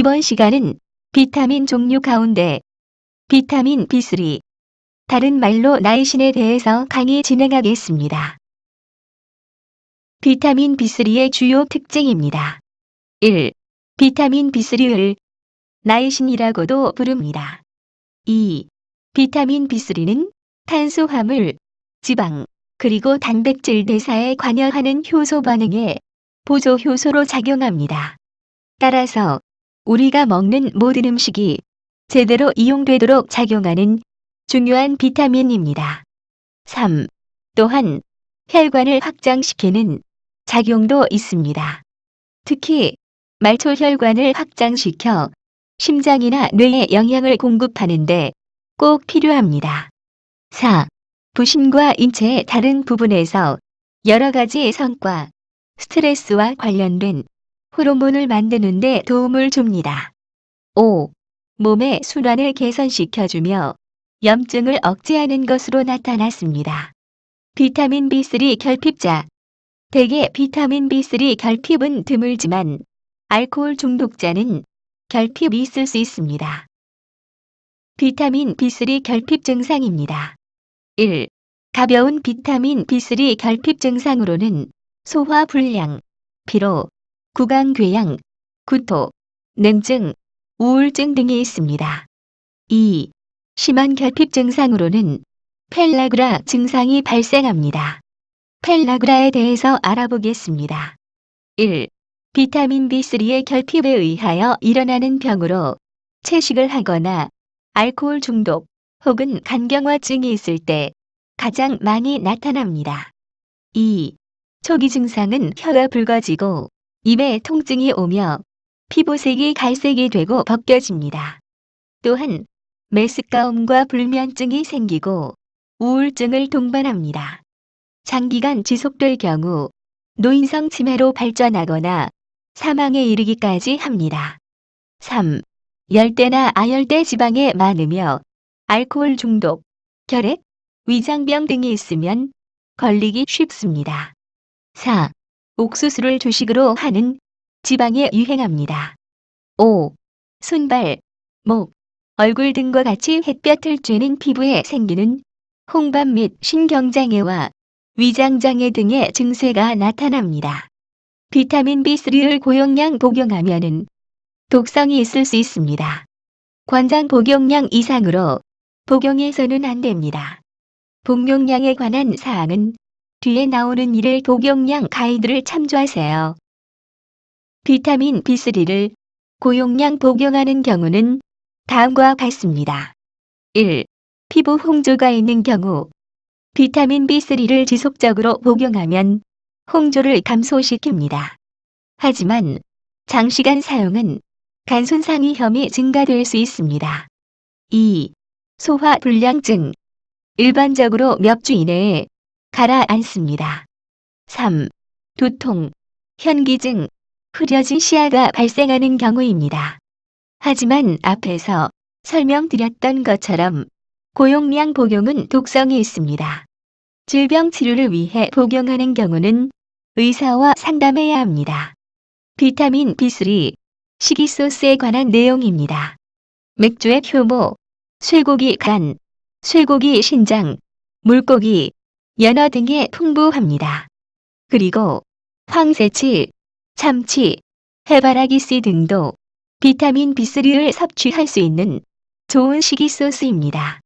이번 시간은 비타민 종류 가운데 비타민 B3, 다른 말로 나이신에 대해서 강의 진행하겠습니다. 비타민 B3의 주요 특징입니다. 1. 비타민 B3를 나이신이라고도 부릅니다. 2. 비타민 B3는 탄수화물, 지방, 그리고 단백질 대사에 관여하는 효소 반응에 보조 효소로 작용합니다. 따라서 우리가 먹는 모든 음식이 제대로 이용되도록 작용하는 중요한 비타민입니다. 3. 또한 혈관을 확장시키는 작용도 있습니다. 특히 말초혈관을 확장시켜 심장이나 뇌에 영양을 공급하는데 꼭 필요합니다. 4. 부신과 인체의 다른 부분에서 여러 가지 성과, 스트레스와 관련된 호르몬을 만드는 데 도움을 줍니다. 5. 몸의 순환을 개선시켜주며 염증을 억제하는 것으로 나타났습니다. 비타민 B3 결핍자. 대개 비타민 B3 결핍은 드물지만 알코올 중독자는 결핍이 있을 수 있습니다. 비타민 B3 결핍 증상입니다. 1. 가벼운 비타민 B3 결핍 증상으로는 소화 불량, 피로, 구강궤양, 구토, 냉증, 우울증 등이 있습니다. 2. 심한 결핍 증상으로는 펠라그라 증상이 발생합니다. 펠라그라에 대해서 알아보겠습니다. 1. 비타민 B3의 결핍에 의하여 일어나는 병으로 채식을 하거나 알코올 중독 혹은 간경화증이 있을 때 가장 많이 나타납니다. 2. 초기 증상은 혀가 붉어지고 입에 통증이 오며 피부색이 갈색이 되고 벗겨집니다. 또한 메스꺼움과 불면증이 생기고 우울증을 동반합니다. 장기간 지속될 경우 노인성 치매로 발전하거나 사망에 이르기까지 합니다. 3. 열대나 아열대 지방에 많으며 알코올 중독, 결핵, 위장병 등이 있으면 걸리기 쉽습니다. 4. 옥수수를 주식으로 하는 지방에 유행합니다. 5. 손발, 목, 얼굴 등과 같이 햇볕을 쬐는 피부에 생기는 홍밥 및 신경장애와 위장장애 등의 증세가 나타납니다. 비타민 B3를 고용량 복용하면은 독성이 있을 수 있습니다. 권장 복용량 이상으로 복용해서는 안 됩니다. 복용량에 관한 사항은 뒤에 나오는 1일 복용량 가이드를 참조하세요. 비타민 B3를 고용량 복용하는 경우는 다음과 같습니다. 1. 피부 홍조가 있는 경우 비타민 B3를 지속적으로 복용하면 홍조를 감소시킵니다. 하지만 장시간 사용은 간 손상 위험이 증가될 수 있습니다. 2. 소화 불량증. 일반적으로 몇 주 이내에 가라앉습니다. 3. 두통, 현기증, 흐려진 시야가 발생하는 경우입니다. 하지만 앞에서 설명드렸던 것처럼 고용량 복용은 독성이 있습니다. 질병 치료를 위해 복용하는 경우는 의사와 상담해야 합니다. 비타민 B3, 식이소스에 관한 내용입니다. 맥주의 효모, 쇠고기 간, 쇠고기 신장, 물고기, 연어 등에 풍부합니다. 그리고 황새치, 참치, 해바라기 씨 등도 비타민 B3를 섭취할 수 있는 좋은 식이소스입니다.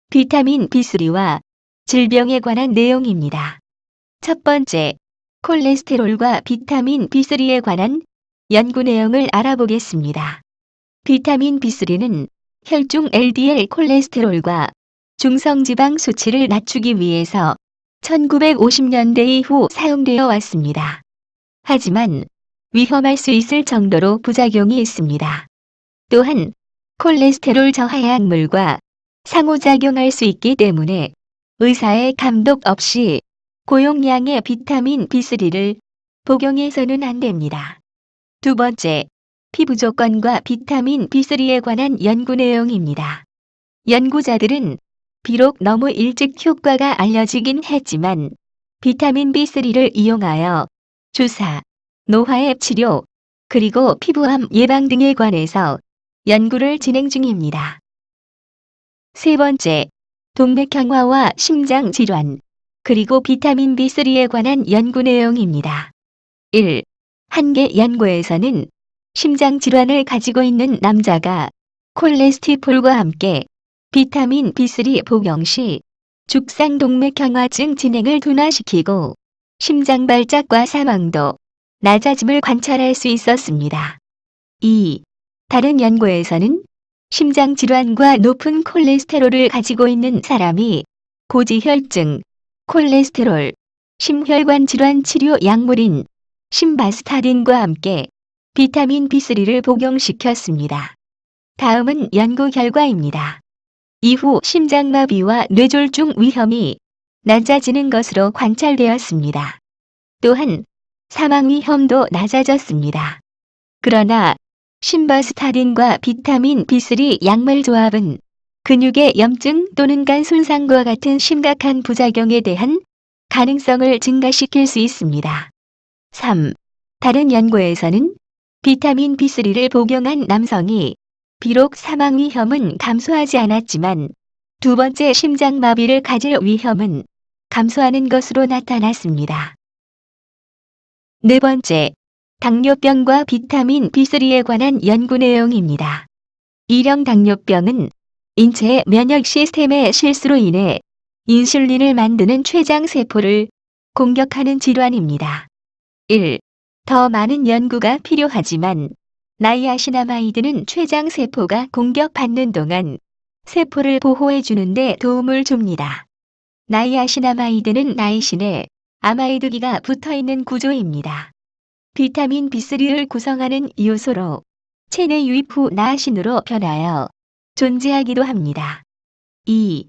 비타민 B3와 질병에 관한 내용입니다. 첫 번째, 콜레스테롤과 비타민 B3에 관한 연구 내용을 알아보겠습니다. 비타민 B3는 혈중 LDL 콜레스테롤과 중성지방 수치를 낮추기 위해서 1950년대 이후 사용되어 왔습니다. 하지만 위험할 수 있을 정도로 부작용이 있습니다. 또한 콜레스테롤 저하 약물과 상호작용할 수 있기 때문에 의사의 감독 없이 고용량의 비타민 B3를 복용해서는 안 됩니다. 두 번째, 피부 조건과 비타민 B3에 관한 연구 내용입니다. 연구자들은 비록 너무 일찍 효과가 알려지긴 했지만 비타민 B3를 이용하여 주사, 노화의 치료, 그리고 피부암 예방 등에 관해서 연구를 진행 중입니다. 세 번째, 동맥경화와 심장질환, 그리고 비타민 B3에 관한 연구 내용입니다. 1. 한 개 연구에서는 심장질환을 가지고 있는 남자가 콜레스테롤과 함께 비타민 B3 복용 시 죽상동맥경화증 진행을 둔화시키고 심장 발작과 사망도 낮아짐을 관찰할 수 있었습니다. 2. 다른 연구에서는 심장질환과 높은 콜레스테롤을 가지고 있는 사람이 고지혈증, 콜레스테롤, 심혈관 질환 치료 약물인 심바스타딘과 함께 비타민 B3를 복용시켰습니다. 다음은 연구 결과입니다. 이후 심장마비와 뇌졸중 위험이 낮아지는 것으로 관찰되었습니다. 또한 사망 위험도 낮아졌습니다. 그러나 심바스타딘과 비타민 B3 약물 조합은 근육의 염증 또는 간 손상과 같은 심각한 부작용에 대한 가능성을 증가시킬 수 있습니다. 3. 다른 연구에서는 비타민 B3를 복용한 남성이 비록 사망 위험은 감소하지 않았지만 두 번째 심장마비를 가질 위험은 감소하는 것으로 나타났습니다. 네 번째, 당뇨병과 비타민 B3에 관한 연구 내용입니다. 일형 당뇨병은 인체의 면역 시스템의 실수로 인해 인슐린을 만드는 췌장세포를 공격하는 질환입니다. 1. 더 많은 연구가 필요하지만 나이아시나마이드는 췌장세포가 공격받는 동안 세포를 보호해주는 데 도움을 줍니다. 나이아시나마이드는 나이신에 아마이드기가 붙어있는 구조입니다. 비타민 B3를 구성하는 요소로 체내 유입 후 나아신으로 변하여 존재하기도 합니다. 2.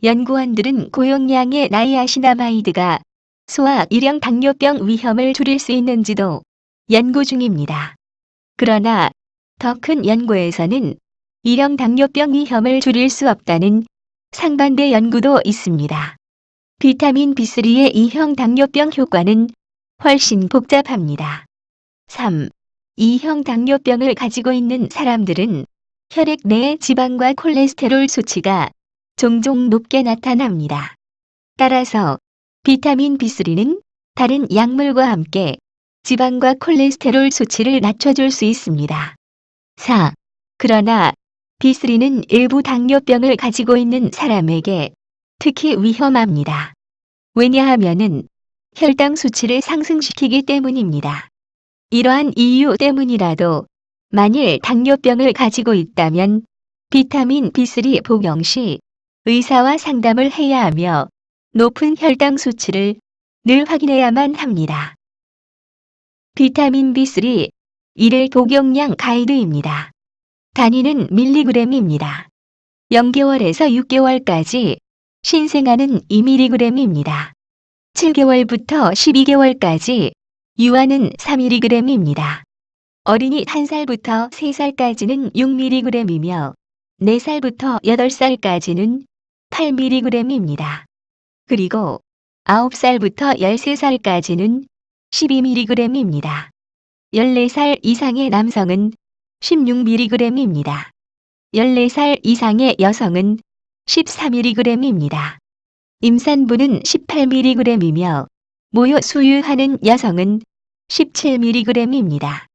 연구원들은 고용량의 나이아시나마이드가 소아 일형 당뇨병 위험을 줄일 수 있는지도 연구 중입니다. 그러나 더 큰 연구에서는 일형 당뇨병 위험을 줄일 수 없다는 상반대 연구도 있습니다. 비타민 B3의 2형 당뇨병 효과는 훨씬 복잡합니다. 3. 2형 당뇨병을 가지고 있는 사람들은 혈액 내의 지방과 콜레스테롤 수치가 종종 높게 나타납니다. 따라서 비타민 B3는 다른 약물과 함께 지방과 콜레스테롤 수치를 낮춰줄 수 있습니다. 4. 그러나 B3는 일부 당뇨병을 가지고 있는 사람에게 특히 위험합니다. 왜냐하면은 혈당 수치를 상승시키기 때문입니다. 이러한 이유 때문이라도 만일 당뇨병을 가지고 있다면 비타민 B3 복용 시 의사와 상담을 해야 하며 높은 혈당 수치를 늘 확인해야만 합니다. 비타민 B3 1일 복용량 가이드입니다. 단위는 밀리그램입니다. 0개월에서 6개월까지 신생아는 2mg입니다. 7개월부터 12개월까지 유아는 3mg입니다. 어린이 1살부터 3살까지는 6mg이며 4살부터 8살까지는 8mg입니다. 그리고 9살부터 13살까지는 12mg입니다. 14살 이상의 남성은 16mg입니다. 14살 이상의 여성은 13mg입니다. 임산부는 18mg이며 모유 수유하는 여성은 17mg입니다.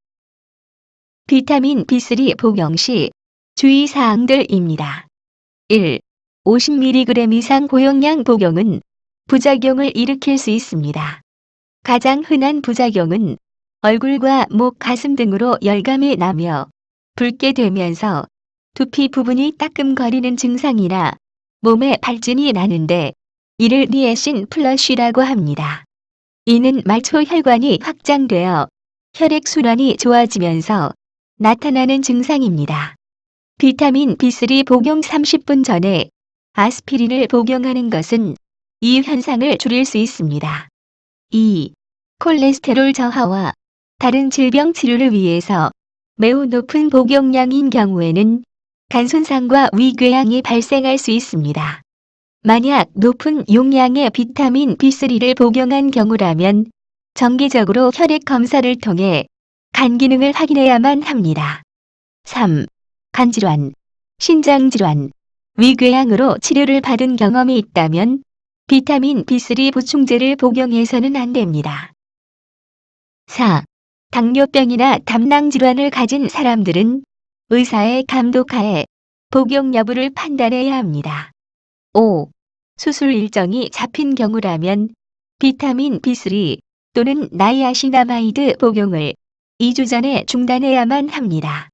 비타민 B3 복용 시 주의사항들입니다. 1. 50mg 이상 고용량 복용은 부작용을 일으킬 수 있습니다. 가장 흔한 부작용은 얼굴과 목, 가슴 등으로 열감이 나며 붉게 되면서 두피 부분이 따끔거리는 증상이나 몸에 발진이 나는데 이를 니에신 플러쉬라고 합니다. 이는 말초 혈관이 확장되어 혈액순환이 좋아지면서 나타나는 증상입니다. 비타민 B3 복용 30분 전에 아스피린을 복용하는 것은 이 현상을 줄일 수 있습니다. 2. 콜레스테롤 저하와 다른 질병 치료를 위해서 매우 높은 복용량인 경우에는 간 손상과 위궤양이 발생할 수 있습니다. 만약 높은 용량의 비타민 B3를 복용한 경우라면 정기적으로 혈액 검사를 통해 간 기능을 확인해야만 합니다. 3. 간질환, 신장질환, 위궤양으로 치료를 받은 경험이 있다면 비타민 B3 보충제를 복용해서는 안 됩니다. 4. 당뇨병이나 담낭질환을 가진 사람들은 의사의 감독하에 복용 여부를 판단해야 합니다. 5. 수술 일정이 잡힌 경우라면 비타민 B3 또는 나이아신아마이드 복용을 2주 전에 중단해야만 합니다.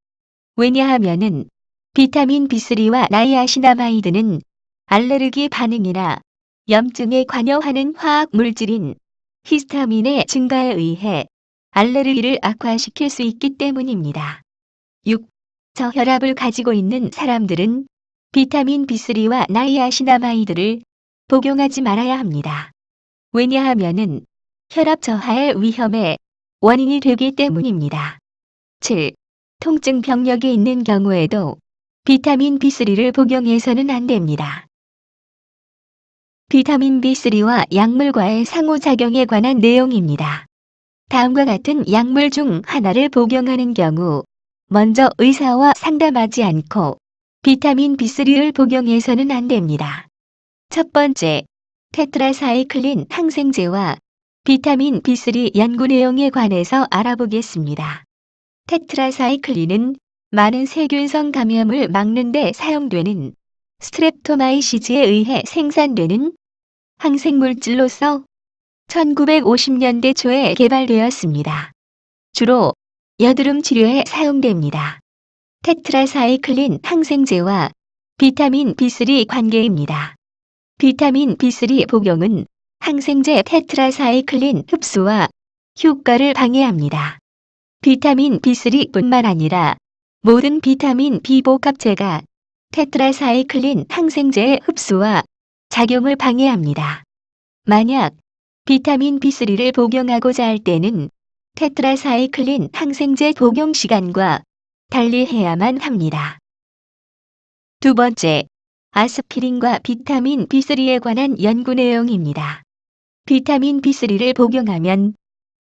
왜냐하면은 비타민 B3와 나이아신아마이드는 알레르기 반응이나 염증에 관여하는 화학 물질인 히스타민의 증가에 의해 알레르기를 악화시킬 수 있기 때문입니다. 6. 저혈압을 가지고 있는 사람들은 비타민 B3와 나이아신아마이드를 복용하지 말아야 합니다. 왜냐하면은 혈압 저하의 위험의 원인이 되기 때문입니다. 7. 통증 병력이 있는 경우에도 비타민 B3를 복용해서는 안 됩니다. 비타민 B3와 약물과의 상호작용에 관한 내용입니다. 다음과 같은 약물 중 하나를 복용하는 경우 먼저 의사와 상담하지 않고 비타민 B3를 복용해서는 안 됩니다. 첫 번째, 테트라사이클린 항생제와 비타민 B3 연구 내용에 관해서 알아보겠습니다. 테트라사이클린은 많은 세균성 감염을 막는 데 사용되는 스트랩토마이시즈에 의해 생산되는 항생물질로서 1950년대 초에 개발되었습니다. 주로 여드름 치료에 사용됩니다. 테트라사이클린 항생제와 비타민 B3 관계입니다. 비타민 B3 복용은 항생제 테트라사이클린 흡수와 효과를 방해합니다. 비타민 B3뿐만 아니라 모든 비타민 비복합체가 테트라사이클린 항생제의 흡수와 작용을 방해합니다. 만약 비타민 B3를 복용하고자 할 때는 테트라사이클린 항생제 복용 시간과 달리해야만 합니다. 두 번째, 아스피린과 비타민 B3에 관한 연구 내용입니다. 비타민 B3를 복용하면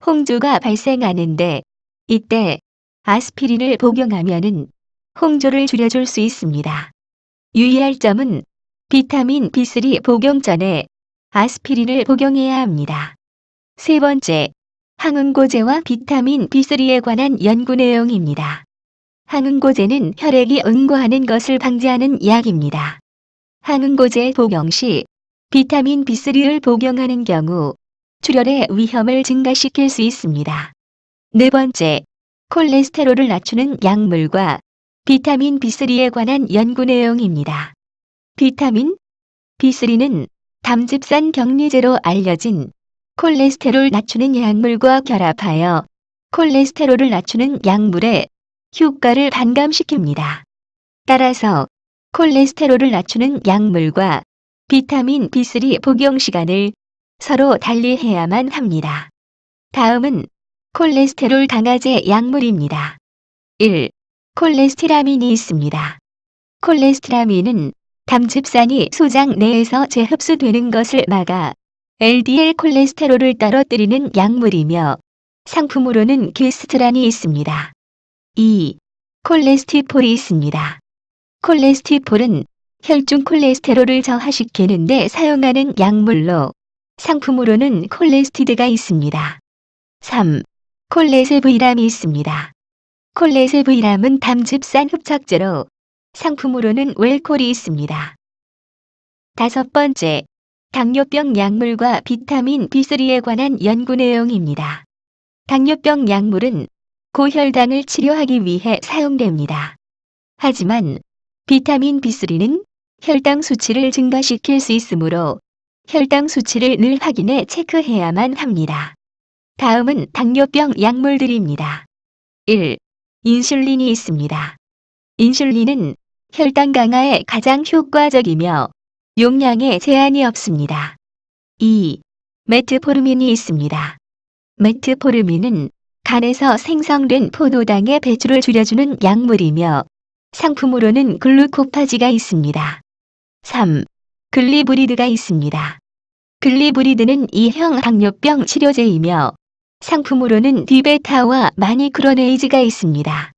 홍조가 발생하는데 이때 아스피린을 복용하면은 홍조를 줄여줄 수 있습니다. 유의할 점은 비타민 B3 복용 전에 아스피린을 복용해야 합니다. 세 번째, 항응고제와 비타민 B3에 관한 연구 내용입니다. 항응고제는 혈액이 응고하는 것을 방지하는 약입니다. 항응고제 복용 시 비타민 B3를 복용하는 경우 출혈의 위험을 증가시킬 수 있습니다. 네 번째, 콜레스테롤을 낮추는 약물과 비타민 B3에 관한 연구 내용입니다. 비타민 B3는 담즙산 격리제로 알려진 콜레스테롤 낮추는 약물과 결합하여 콜레스테롤을 낮추는 약물의 효과를 반감시킵니다. 따라서 콜레스테롤을 낮추는 약물과 비타민 B3 복용 시간을 서로 달리해야만 합니다. 다음은 콜레스테롤 강화제 약물입니다. 1. 콜레스티라민이 있습니다. 콜레스티라민은 담즙산이 소장 내에서 재흡수되는 것을 막아 LDL 콜레스테롤을 떨어뜨리는 약물이며 상품으로는 게스트란이 있습니다. 2. 콜레스티폴이 있습니다. 콜레스티폴은 혈중 콜레스테롤을 저하시키는 데 사용하는 약물로 상품으로는 콜레스티드가 있습니다. 3. 콜레세브이람이 있습니다. 콜레세브이람은 담즙산 흡착제로 상품으로는 웰콜이 있습니다. 다섯 번째, 당뇨병 약물과 비타민 B3에 관한 연구 내용입니다. 당뇨병 약물은 고혈당을 치료하기 위해 사용됩니다. 하지만 비타민 B3는 혈당 수치를 증가시킬 수 있으므로 혈당 수치를 늘 확인해 체크해야만 합니다. 다음은 당뇨병 약물들입니다. 1. 인슐린이 있습니다. 인슐린은 혈당 강화에 가장 효과적이며 용량에 제한이 없습니다. 2. 메트포르민이 있습니다. 메트포르민은 간에서 생성된 포도당의 배출을 줄여주는 약물이며 상품으로는 글루코파지가 있습니다. 3. 글리브리드가 있습니다. 글리브리드는 E형 당뇨병 치료제이며 상품으로는 디베타와 마니크로네이즈가 있습니다.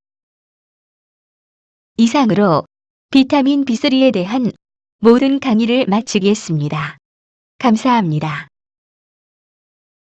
이상으로 비타민 B3에 대한 모든 강의를 마치겠습니다. 감사합니다.